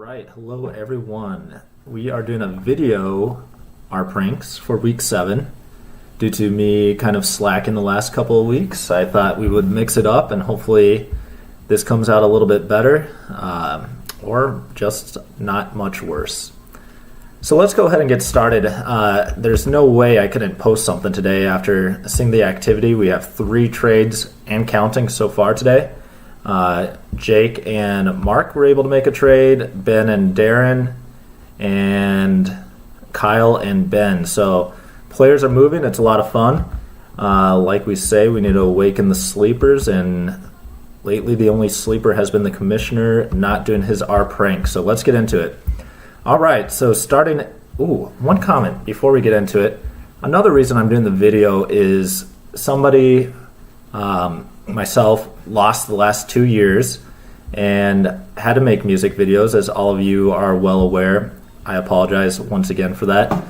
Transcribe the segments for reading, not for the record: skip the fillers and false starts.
Alright, hello everyone. We are doing a video RPranks for week 7. Due to me kind of slacking the last couple of weeks, I thought we would mix it up and hopefully this comes out a little bit better, or just not much worse. So let's go ahead and get started. There's no way I couldn't post something today after seeing the activity. We have 3 trades and counting so far today. Jake and Mark were able to make a trade, Ben and Darren, and Kyle and Ben. So players are moving. It's a lot of fun. Like we say, we need to awaken the sleepers, and lately the only sleeper has been the commissioner not doing his RPrank. So let's get into it. All right, so starting, one comment before we get into it. Another reason I'm doing the video is somebody, myself, lost the last 2 years and had to make music videos, as all of you are well aware. I apologize once again for that.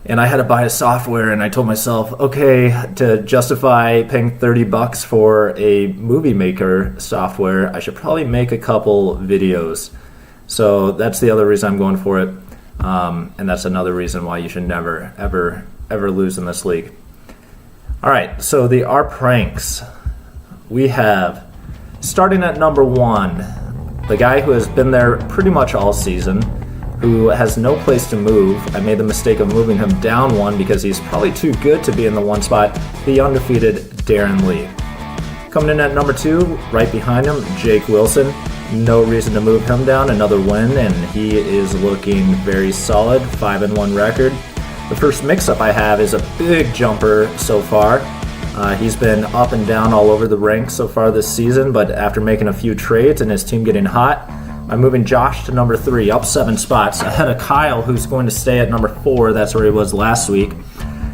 And I had to buy a software, and I told myself, okay, to justify paying $30 for a movie maker software, I should probably make a couple videos. So that's the other reason I'm going for it, and that's another reason why you should never, ever lose in this league. All right, so the RPranks. We have, starting at number 1, the guy who has been there pretty much all season, who has no place to move. I made the mistake of moving him down 1 because he's probably too good to be in the 1 spot, the undefeated Darren Lee. Coming in at number 2, right behind him, Jake Wilson. No reason to move him down, another win, and he is looking very solid, 5-1 record. The first mix-up I have is a big jumper so far. He's been up and down all over the ranks so far this season, but after making a few trades and his team getting hot, I'm moving Josh to number 3, up 7 spots, ahead of Kyle, who's going to stay at number 4. That's where he was last week.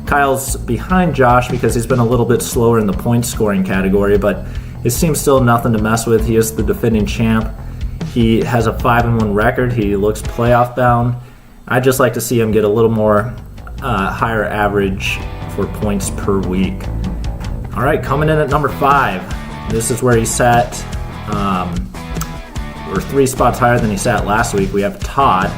Kyle's behind Josh because he's been a little bit slower in the point scoring category, but his team's still nothing to mess with. He is the defending champ. He has a 5-1 record. He looks playoff bound. I'd just like to see him get a little more higher average for points per week. All right, coming in at number 5. This is where he sat, or 3 spots higher than he sat last week. We have Todd.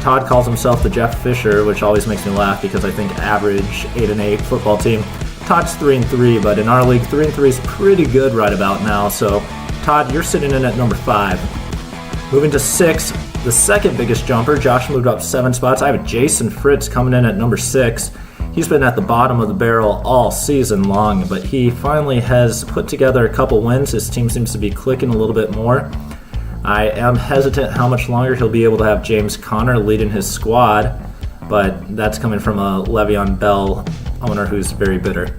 Todd calls himself the Jeff Fisher, which always makes me laugh because I think average 8-8 football team. Todd's 3-3, but in our league, 3-3 is pretty good right about now. So, Todd, you're sitting in at number 5. Moving to 6, the second biggest jumper. Josh moved up 7 spots. I have Jason Fritz coming in at number 6. He's been at the bottom of the barrel all season long, but he finally has put together a couple wins. His team seems to be clicking a little bit more. I am hesitant how much longer he'll be able to have James Conner leading his squad, but that's coming from a Le'Veon Bell owner who's very bitter.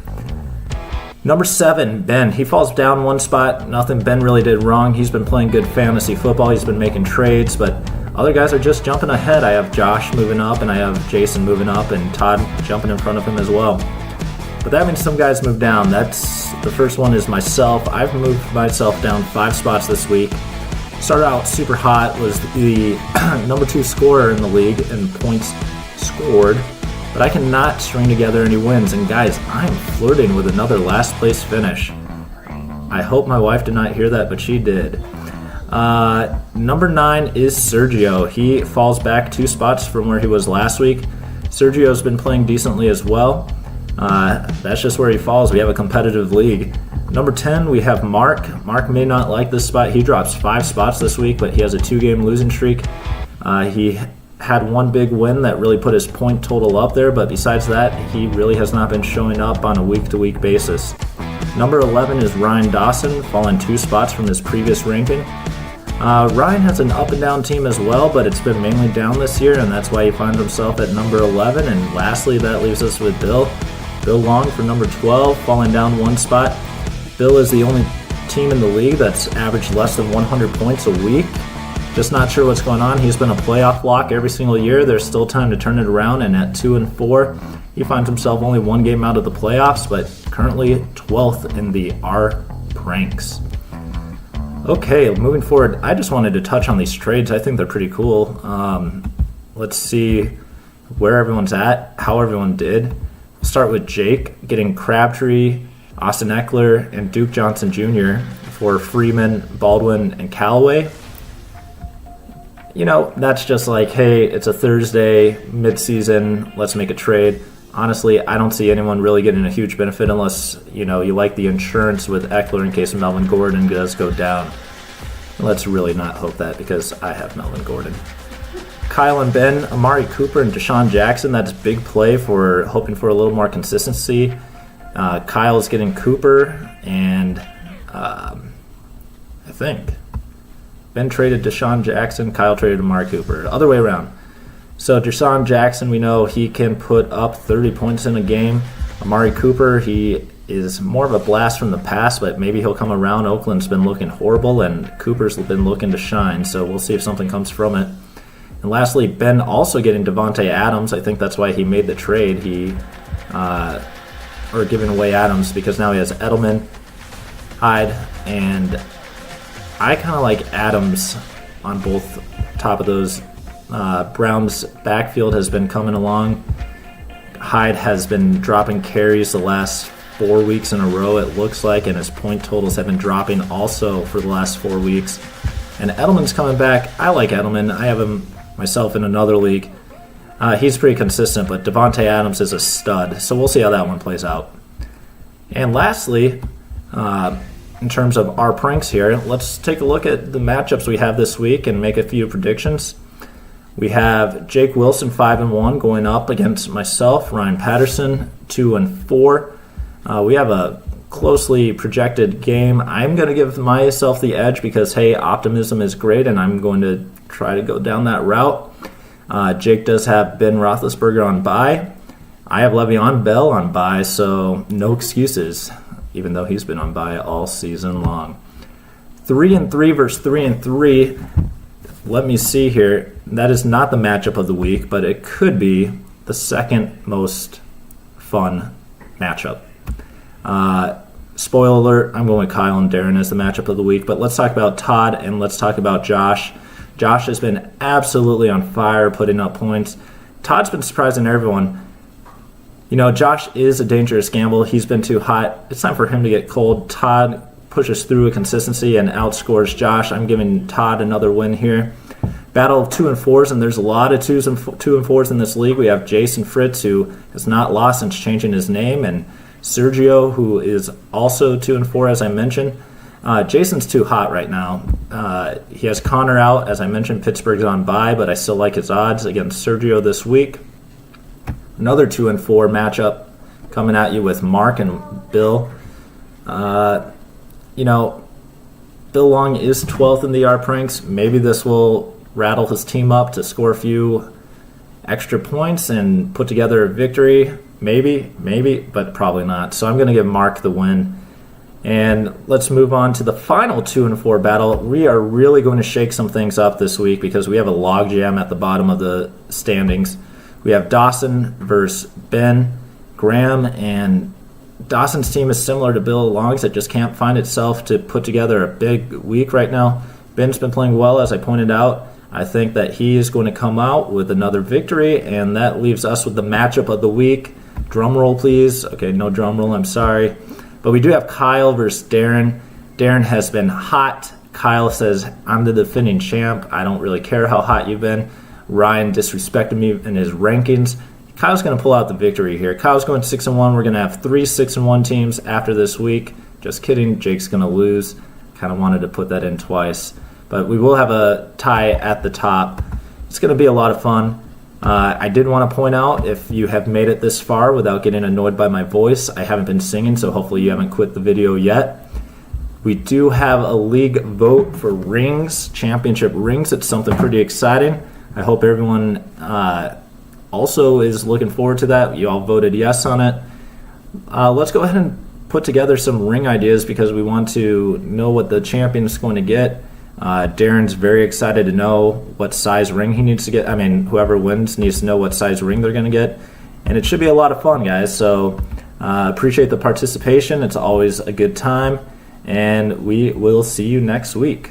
Number 7, Ben. He falls down 1 spot. Nothing Ben really did wrong. He's been playing good fantasy football. He's been making trades, but other guys are just jumping ahead. I have Josh moving up, and I have Jason moving up, and Todd jumping in front of him as well. But that means some guys move down. The first one is myself. I've moved myself down 5 spots this week. Started out super hot, was the number 2 scorer in the league in points scored, but I cannot string together any wins. And guys, I'm flirting with another last place finish. I hope my wife did not hear that, but she did. Number 9 is Sergio. He falls back 2 spots from where he was last week. Sergio's been playing decently as well. That's just where he falls. We have a competitive league. Number 10, we have Mark. Mark may not like this spot. He drops 5 spots this week, but he has a 2-game losing streak. He had 1 big win that really put his point total up there, but besides that, he really has not been showing up on a week-to-week basis. Number 11 is Ryan Dawson, falling 2 spots from his previous ranking. Ryan has an up-and-down team as well, but it's been mainly down this year, and that's why he finds himself at number 11. And lastly, that leaves us with Bill. Bill Long for number 12, falling down 1 spot. Bill is the only team in the league that's averaged less than 100 points a week. Just not sure what's going on. He's been a playoff lock every single year. There's still time to turn it around, and at 2-4, he finds himself only 1 game out of the playoffs, but currently 12th in the RPranks. Okay, moving forward, I just wanted to touch on these trades. I think they're pretty cool. Let's see where everyone's at, how everyone did. We'll start with Jake getting Crabtree, Austin Eckler, and Duke Johnson Jr. for Freeman, Baldwin, and Callaway. that's just like, hey, it's a Thursday, mid-season, let's make a trade. Honestly, I don't see anyone really getting a huge benefit unless, you like the insurance with Eckler in case Melvin Gordon does go down. Let's really not hope that because I have Melvin Gordon. Kyle and Ben, Amari Cooper, and Deshaun Jackson, that's big play for hoping for a little more consistency. Kyle's getting Cooper, and I think Ben traded Deshaun Jackson, Kyle traded Amari Cooper. Other way around. So Deshaun Jackson, we know he can put up 30 points in a game. Amari Cooper, he is more of a blast from the past, but maybe he'll come around. Oakland's been looking horrible, and Cooper's been looking to shine, so we'll see if something comes from it. And lastly, Ben also getting Devontae Adams. I think that's why he made the trade. Or giving away Adams because now he has Edelman, Hyde, and I kind of like Adams on both top of those. Brown's backfield has been coming along. Hyde has been dropping carries the last 4 weeks in a row, it looks like, and his point totals have been dropping also for the last 4 weeks. And Edelman's coming back. I like Edelman. I have him myself in another league. He's pretty consistent, but Devontae Adams is a stud, so we'll see how that one plays out. And lastly, in terms of our pranks here, let's take a look at the matchups we have this week and make a few predictions. We have Jake Wilson 5-1 going up against myself, Ryan Patterson 2-4. We have a closely projected game. I'm going to give myself the edge because, hey, optimism is great, and I'm going to try to go down that route. Jake does have Ben Roethlisberger on bye. I have Le'Veon Bell on bye, so no excuses, even though he's been on bye all season long. 3-3 versus 3-3. Let me see here. That is not the matchup of the week, but it could be the second most fun matchup. Spoiler alert, I'm going with Kyle and Darren as the matchup of the week, but let's talk about Todd and let's talk about Josh. Josh has been absolutely on fire, putting up points. Todd's been surprising everyone. Josh is a dangerous gamble. He's been too hot. It's time for him to get cold. Todd pushes through a consistency and outscores Josh. I'm giving Todd another win here. Battle of 2-4s, and there's a lot of 2 and 4s in this league. We have Jason Fritz, who has not lost since changing his name, and Sergio, who is also 2-4, as I mentioned. Jason's too hot right now. He has Connor out. As I mentioned, Pittsburgh's on bye, but I still like his odds against Sergio this week. Another 2-4 matchup coming at you with Mark and Bill. Bill Long is 12th in the RPranks. Maybe this will rattle his team up to score a few extra points and put together a victory. Maybe, but probably not. So I'm going to give Mark the win. And let's move on to the final 2-4 battle. We are really going to shake some things up this week because we have a logjam at the bottom of the standings. We have Dawson versus Ben, Graham, and Dawson's team is similar to Bill Long's. It just can't find itself to put together a big week right now. Ben's been playing well, as I pointed out. I think that he is going to come out with another victory, and that leaves us with the matchup of the week. Drum roll, please. Okay, no drum roll, I'm sorry. But we do have Kyle versus Darren. Darren has been hot. Kyle says, I'm the defending champ. I don't really care how hot you've been. Ryan disrespected me in his rankings. Kyle's going to pull out the victory here. Kyle's going 6-1. We're going to have 3 6-1 teams after this week. Just kidding. Jake's going to lose. Kind of wanted to put that in twice. But we will have a tie at the top. It's going to be a lot of fun. I did want to point out, if you have made it this far without getting annoyed by my voice, I haven't been singing, so hopefully you haven't quit the video yet. We do have a league vote for rings, championship rings. It's something pretty exciting. I hope everyone also is looking forward to that. You all voted yes on it. Let's go ahead and put together some ring ideas because we want to know what the champion is going to get. Darren's very excited to know what size ring he needs to get. I mean, whoever wins needs to know what size ring they're going to get. And it should be a lot of fun, guys. So appreciate the participation. It's always a good time. And we will see you next week.